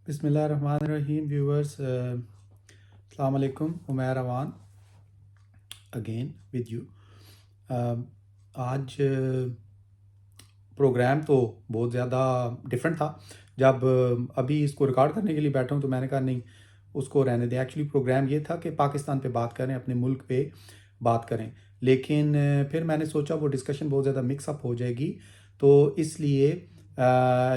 بسم اللہ الرحمن الرحیم ویورز، السلام علیکم. عمیر روان اگین ود یو. آج پروگرام تو بہت زیادہ ڈفرینٹ تھا. جب ابھی اس کو ریکارڈ کرنے کے لیے بیٹھا ہوں تو میں نے کہا نہیں اس کو رہنے دیں. ایکچولی پروگرام یہ تھا کہ پاکستان پہ بات کریں، اپنے ملک پہ بات کریں، لیکن پھر میں نے سوچا وہ ڈسکشن بہت زیادہ مکس اپ ہو جائے گی، تو اس لیے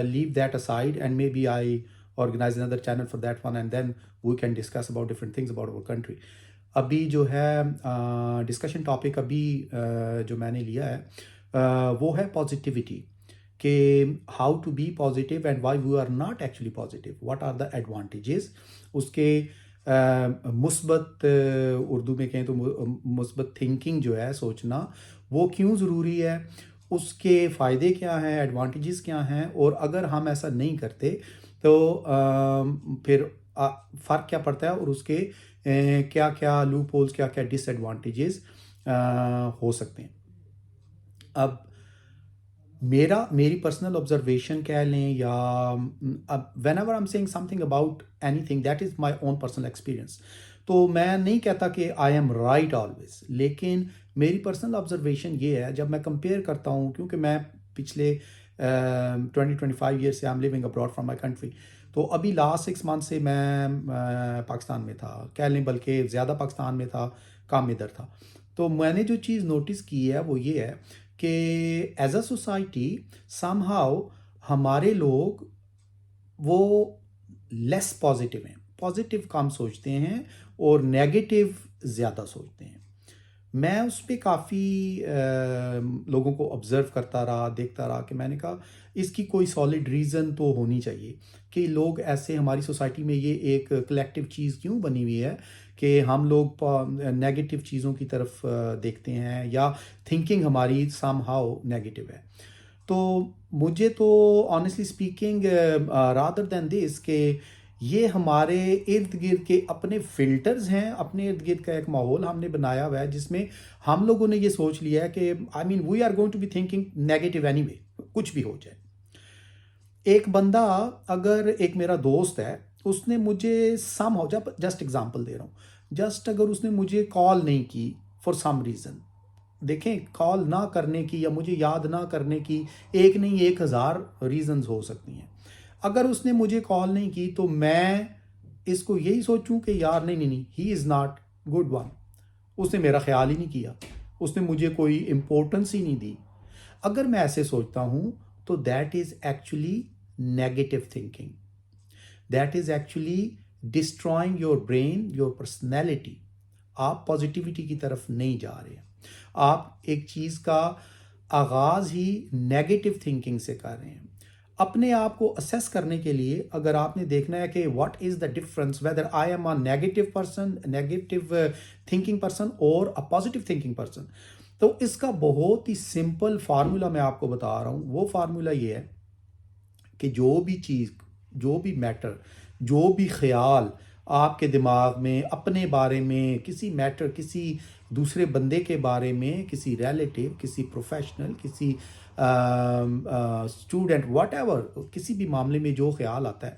leave that aside and maybe I organize another channel for that one and then we can discuss about different things about our country. ابھی جو ہے ڈسکشن ٹاپک ابھی جو میں نے لیا ہے وہ ہے پازیٹیوٹی، کہ how to be positive and why we are not actually positive, what are the advantages اس کے. مثبت اردو میں کہیں تو مثبت تھنکنگ جو ہے، سوچنا، وہ کیوں ضروری ہے، اس کے فائدے کیا ہیں، ایڈوانٹیجز کیا ہیں، اور اگر ہم ایسا نہیں کرتے تو پھر فرق کیا پڑتا ہے، اور اس کے کیا کیا لوپ ہولز، کیا کیا ڈس ایڈوانٹیجز ہو سکتے ہیں. اب میری پرسنل آبزرویشن کہہ لیں، یا اب whenever I am seeing something about anything that is my own personal experience, تو میں نہیں کہتا کہ آئی ایم رائٹ آلویز، لیکن میری پرسنل آبزرویشن یہ ہے جب میں کمپیئر کرتا ہوں، کیونکہ میں پچھلے 20-25 ایئر سے I am living abroad from my country, تو ابھی لاسٹ 6 منتھ سے میں پاکستان میں تھا، کہہ لیں بلکہ زیادہ پاکستان میں تھا، کم ادھر تھا. تو میں نے جو چیز نوٹس کی ہے وہ یہ ہے کہ as a society some how ہمارے لوگ وہ لیس پازیٹیو ہیں، پازیٹیو کم سوچتے ہیں اور نیگیٹو زیادہ سوچتے ہیں. میں اس پہ کافی لوگوں کو آبزرو کرتا رہا، دیکھتا رہا، کہ میں نے کہا اس کی کوئی سالڈ ریزن تو ہونی چاہیے کہ لوگ ایسے، ہماری سوسائٹی میں یہ ایک کلیکٹیو چیز کیوں بنی ہوئی ہے کہ ہم لوگ نیگیٹو چیزوں کی طرف دیکھتے ہیں، یا تھنکنگ ہماری سم ہاؤ نیگیٹو ہے. تو مجھے تو آنیسٹلی اسپیکنگ رادر دین دس کہ یہ ہمارے ارد گرد کے اپنے فلٹرز ہیں، اپنے ارد گرد کا ایک ماحول ہم نے بنایا ہوا ہے جس میں ہم لوگوں نے یہ سوچ لیا ہے کہ I mean we are going to be thinking negative anyway, کچھ بھی ہو جائے. ایک بندہ، اگر ایک میرا دوست ہے، اس نے مجھے سم ہو، جب جسٹ ایگزامپل دے رہا ہوں، جسٹ اگر اس نے مجھے کال نہیں کی فار سم ریزن، دیکھیں کال نہ کرنے کی یا مجھے یاد نہ کرنے کی ایک نہیں 1000 ریزنز ہو سکتی ہیں. اگر اس نے مجھے کال نہیں کی تو میں اس کو یہی سوچوں کہ یار نہیں ہی از ناٹ گڈ ون، اس نے میرا خیال ہی نہیں کیا، اس نے مجھے کوئی امپورٹنس ہی نہیں دی. اگر میں ایسے سوچتا ہوں تو that is actually negative thinking, that is actually destroying your brain, your personality. آپ پازیٹیوٹی کی طرف نہیں جا رہے ہیں، آپ ایک چیز کا آغاز ہی نیگیٹو تھنکنگ سے کر رہے ہیں. اپنے آپ کو اسیس کرنے کے لیے اگر آپ نے دیکھنا ہے کہ what is the difference whether I am a negative person, negative thinking person اور اے پازیٹیو تھنکنگ پرسن، تو اس کا بہت ہی سمپل فارمولا میں آپ کو بتا رہا ہوں. وہ فارمولا یہ ہے کہ جو بھی چیز، جو بھی میٹر، جو بھی خیال آپ کے دماغ میں اپنے بارے میں، کسی میٹر، کسی دوسرے بندے کے بارے میں، کسی ریلیٹیو، کسی پروفیشنل، کسی اسٹوڈنٹ، واٹ ایور، کسی بھی معاملے میں جو خیال آتا ہے،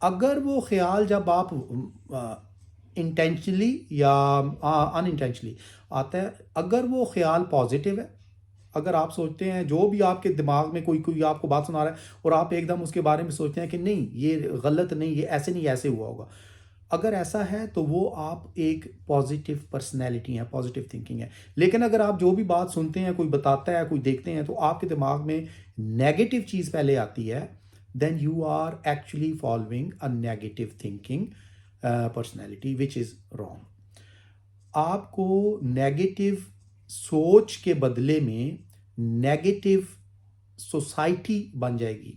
اگر وہ خیال جب آپ انٹینشنلی یا ان انٹینشنلی آتا ہے، اگر وہ خیال پازیٹیو ہے، اگر آپ سوچتے ہیں جو بھی آپ کے دماغ میں کوئی آپ کو بات سنا رہا ہے اور آپ ایک دم اس کے بارے میں سوچتے ہیں کہ نہیں یہ غلط نہیں، یہ ایسے نہیں، ایسے ہوا ہوگا، اگر ایسا ہے تو وہ آپ ایک پازیٹیو پرسنالٹی ہیں، پازیٹیو تھنکنگ ہے. لیکن اگر آپ جو بھی بات سنتے ہیں، کوئی بتاتا ہے، کوئی دیکھتے ہیں، تو آپ کے دماغ میں نیگیٹو چیز پہلے آتی ہے، then you are actually following a negative thinking personality which is wrong. آپ کو نیگیٹو سوچ کے بدلے میں نیگیٹو سوسائٹی بن جائے گی.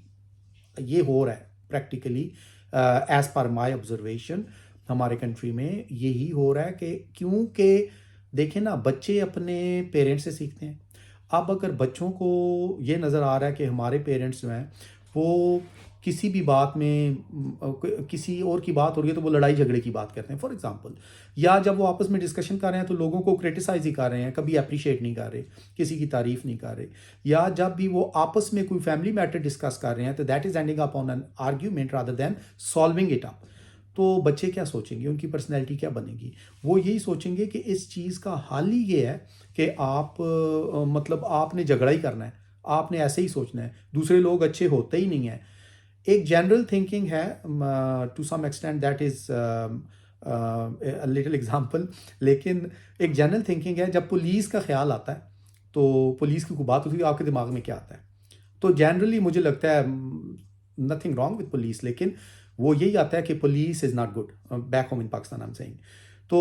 یہ ہو رہا ہے practically as per my observation, ہمارے کنٹری میں یہی ہو رہا ہے کہ کیونکہ دیکھیں نا، بچے اپنے پیرنٹس سے سیکھتے ہیں. اب اگر بچوں کو یہ نظر آ رہا ہے کہ ہمارے پیرنٹس جو ہیں وہ کسی بھی بات میں کسی اور کی بات ہو رہی ہے تو وہ لڑائی جھگڑے کی بات کرتے ہیں فار ایگزامپل، یا جب وہ آپس میں ڈسکشن کر رہے ہیں تو لوگوں کو کرٹیسائز ہی کر رہے ہیں، کبھی اپریشیٹ نہیں کر رہے، کسی کی تعریف نہیں کر رہے، یا جب بھی وہ آپس میں کوئی فیملی میٹر ڈسکس کر رہے ہیں تو that is ending up on an argument rather than solving it up. تو بچے کیا سوچیں گے، ان کی پرسنالٹی کیا بنے گی؟ وہ یہی سوچیں گے کہ اس چیز کا حل ہی یہ ہے کہ آپ مطلب آپ نے جھگڑا ہی کرنا ہے، آپ نے ایسے ہی سوچنا ہے، دوسرے لوگ اچھے ہوتے ہی نہیں ہیں. ایک جنرل تھنکنگ ہے to some extent that is little example, لیکن ایک جنرل تھنکنگ ہے جب پولیس کا خیال آتا ہے تو پولیس کی کوئی بات ہوتی ہے آپ کے دماغ میں کیا آتا ہے؟ تو جنرلی مجھے لگتا ہے نتھنگ رانگ وتھ پولیس، لیکن وہ یہی آتا ہے کہ police is not good back home in Pakistan I am seeing. تو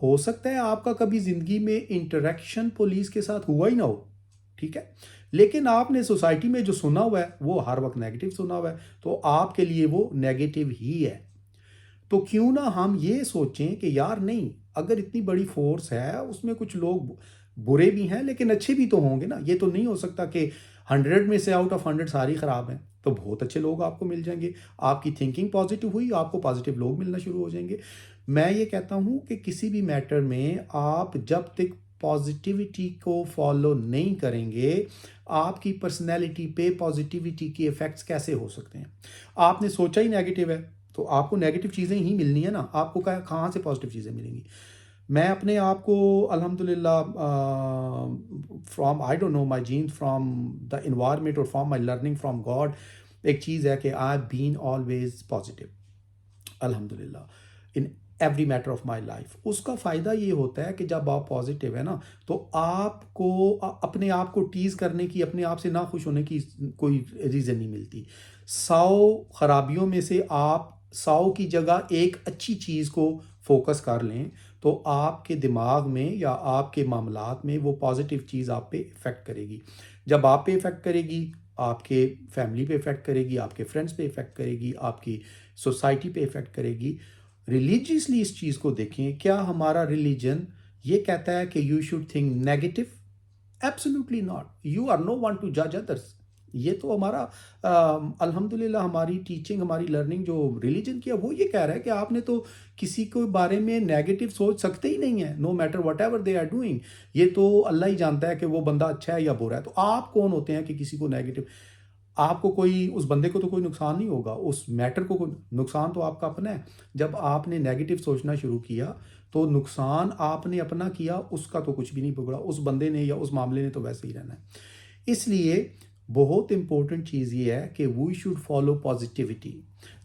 ہو سکتا ہے آپ کا کبھی زندگی میں انٹریکشن پولیس کے ساتھ ہوا ہی نہ ہو، ٹھیک ہے، لیکن آپ نے سوسائٹی میں جو سنا ہوا ہے وہ ہر وقت نیگیٹو سنا ہوا ہے، تو آپ کے لیے وہ نیگیٹو ہی ہے. تو کیوں نہ ہم یہ سوچیں کہ یار نہیں، اگر اتنی بڑی فورس ہے اس میں کچھ لوگ برے بھی ہیں لیکن اچھے بھی تو ہوں گے نا. یہ تو نہیں ہو سکتا کہ 100 میں سے آؤٹ آف 100 ساری خراب ہیں، تو بہت اچھے لوگ آپ کو مل جائیں گے. آپ کی تھنکنگ پازیٹیو ہوئی، آپ کو پازیٹیو لوگ ملنا شروع ہو جائیں گے. میں یہ کہتا ہوں کہ کسی بھی میٹر میں آپ جب تک پازیٹیوٹی کو فالو نہیں کریں گے، آپ کی پرسنالٹی پہ پازیٹیوٹی کے ایفیکٹس کیسے ہو سکتے ہیں؟ آپ نے سوچا ہی نیگیٹو ہے تو آپ کو نیگیٹو چیزیں ہی ملنی ہے نا، آپ کو کہاں سے پازیٹیو چیزیں ملیں گی؟ میں اپنے آپ کو الحمدللہ from I don't know my gene from the environment اور from my learning from God, ایک چیز ہے کہ I have been always positive الحمدللہ in every matter of my life. اس کا فائدہ یہ ہوتا ہے کہ جب آپ پازیٹیو ہے نا تو آپ کو اپنے آپ کو ٹیز کرنے کی، اپنے آپ سے نہ خوش ہونے کی کوئی ریزن نہیں ملتی. 100 خرابیوں میں سے آپ 100 کی جگہ ایک اچھی چیز کو فوکس کر لیں تو آپ کے دماغ میں یا آپ کے معاملات میں وہ پازیٹیو چیز آپ پہ افیکٹ کرے گی. جب آپ پہ افیکٹ کرے گی، آپ کے فیملی پہ افیکٹ کرے گی، آپ کے فرینڈس پہ افیکٹ کرے گی، آپ کی سوسائٹی پہ افیکٹ کرے گی. ریلیجیسلی اس چیز کو دیکھیں، کیا ہمارا ریلیجن یہ کہتا ہے کہ you should think negative? Absolutely not. You are no one to جج ادرس. یہ تو ہمارا الحمدللہ ہماری ٹیچنگ، ہماری لرننگ جو ریلیجن کی ہے وہ یہ کہہ رہا ہے کہ آپ نے تو کسی کے بارے میں نیگیٹو سوچ سکتے ہی نہیں ہیں، no matter whatever they are doing. یہ تو اللہ ہی جانتا ہے کہ وہ بندہ اچھا ہے یا برا ہے. تو آپ کون ہوتے ہیں کہ کسی کو نیگیٹو؟ آپ کو کوئی، اس بندے کو تو کوئی نقصان نہیں ہوگا، اس میٹر کو کوئی نقصان تو آپ کا اپنا ہے. جب آپ نے نیگیٹو سوچنا شروع کیا تو نقصان آپ نے اپنا کیا، اس کا تو کچھ بھی نہیں بگڑا، اس بندے نے یا اس معاملے نے تو ویسے ہی رہنا ہے. اس لیے بہت امپورٹنٹ چیز یہ ہے کہ وی شوڈ فالو پازیٹیوٹی.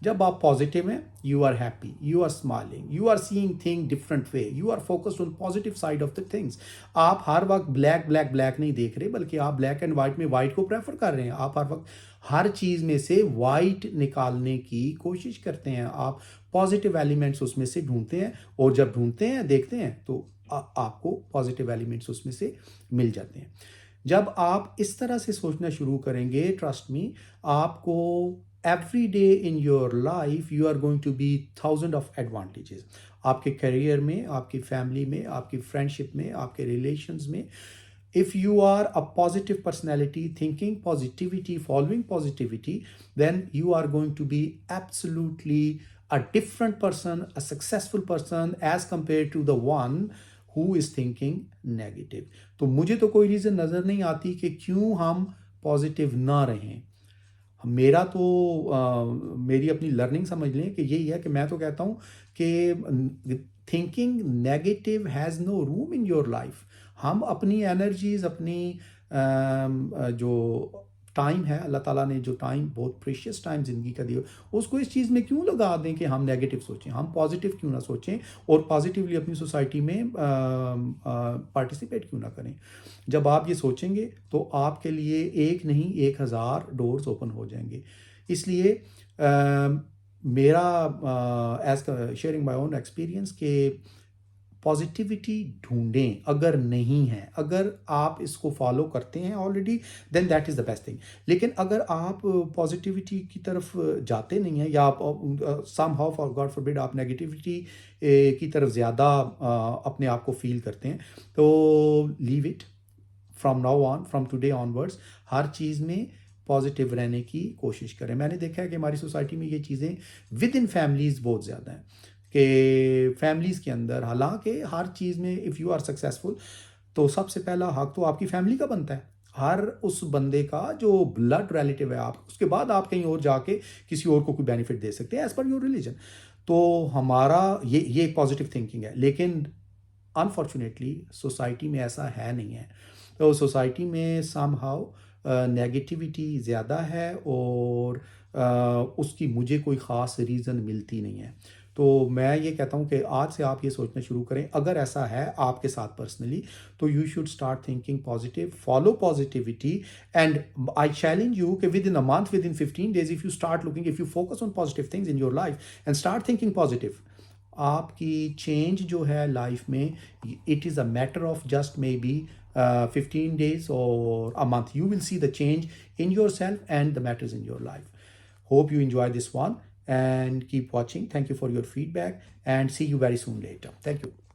جب آپ پازیٹیو ہیں، you are happy, you are smiling, you are seeing thing different way, you are focused on positive side of the things. آپ ہر وقت بلیک بلیک بلیک نہیں دیکھ رہے، بلکہ آپ بلیک اینڈ وائٹ میں وائٹ کو پریفر کر رہے ہیں. آپ ہر وقت ہر چیز میں سے وائٹ نکالنے کی کوشش کرتے ہیں، آپ پازیٹیو ایلیمنٹس اس میں سے ڈھونڈتے ہیں، اور جب ڈھونڈتے ہیں، دیکھتے ہیں، تو آپ کو پازیٹیو ایلیمنٹس اس میں سے مل جاتے ہیں. جب آپ اس طرح سے سوچنا شروع کریں گے، ٹرسٹ می، آپ کو every day in your life you are going to be 1000 of advantages. آپ کے کیریئر میں، آپ کی فیملی میں، آپ کی فرینڈشپ میں، آپ کے ریلیشنز میں. If you are a positive personality, thinking positivity, following positivity, then you are going to be absolutely a different person, a successful person as compared to the one who is thinking negative. تو مجھے تو کوئی reason نظر نہیں آتی کہ کیوں ہم پازیٹیو نہ رہیں. میرا تو میری اپنی لرننگ سمجھ لیں کہ یہی ہے کہ میں تو کہتا ہوں کہ thinking negative has no room in your life. ہم اپنی انرجیز، اپنی جو ٹائم ہے، اللہ تعالیٰ نے جو ٹائم بہت پریشیس ٹائم زندگی کا دیا، اس کو اس چیز میں کیوں لگا دیں کہ ہم نیگیٹو سوچیں؟ ہم پازیٹیو کیوں نہ سوچیں اور پازیٹیولی اپنی سوسائٹی میں پارٹیسپیٹ کیوں نہ کریں؟ جب آپ یہ سوچیں گے تو آپ کے لیے ایک نہیں 1000 ڈورز اوپن ہو جائیں گے. اس لیے میرا ایز شیئرنگ مائی اون ایکسپیرینس کہ پازیٹیوٹی ڈھونڈیں. اگر نہیں ہے، اگر آپ اس کو فالو کرتے ہیں already, then that is the best thing. لیکن اگر آپ پازیٹیوٹی کی طرف جاتے نہیں ہیں، یا آپ سم ہاؤ فار گاڈ فاربڈ آپ نیگیٹیوٹی کی طرف زیادہ اپنے آپ کو فیل کرتے ہیں، تو live it. From now on, from today onwards, ہر چیز میں پازیٹیو رہنے کی کوشش کریں. میں نے دیکھا ہے کہ ہماری سوسائٹی میں یہ چیزیں ود ان فیملیز بہت زیادہ ہیں کہ فیملیز کے اندر حالانکہ ہر چیز میں اف یو آر سکسیزفل تو سب سے پہلا حق تو آپ کی فیملی کا بنتا ہے, ہر اس بندے کا جو بلڈ ریلیٹیو ہے آپ, اس کے بعد آپ کہیں اور جا کے کسی اور کو کوئی بینیفٹ دے سکتے ہیں ایز پر یور ریلیجن. تو ہمارا یہ ایک پازیٹیو تھنکنگ ہے, لیکن انفارچونیٹلی سوسائٹی میں ایسا ہے نہیں ہے. تو سوسائٹی میں سم ہاؤ نیگیٹیوٹی زیادہ ہے اور اس کی مجھے کوئی خاص ریزن ملتی نہیں ہے. تو میں یہ کہتا ہوں کہ آج سے آپ یہ سوچنا شروع کریں, اگر ایسا ہے آپ کے ساتھ پرسنلی تو you should start thinking positive, follow positivity, and I challenge you کہ within a month, within 15 days, if you start looking, if you focus on positive things in your life and start thinking positive, آپ کی change جو ہے life میں it is a matter of just maybe 15 days or a month. You will see the change in yourself and the matters in your life. Hope you enjoy this one and keep watching. Thank you for your feedback and see you very soon later. Thank you.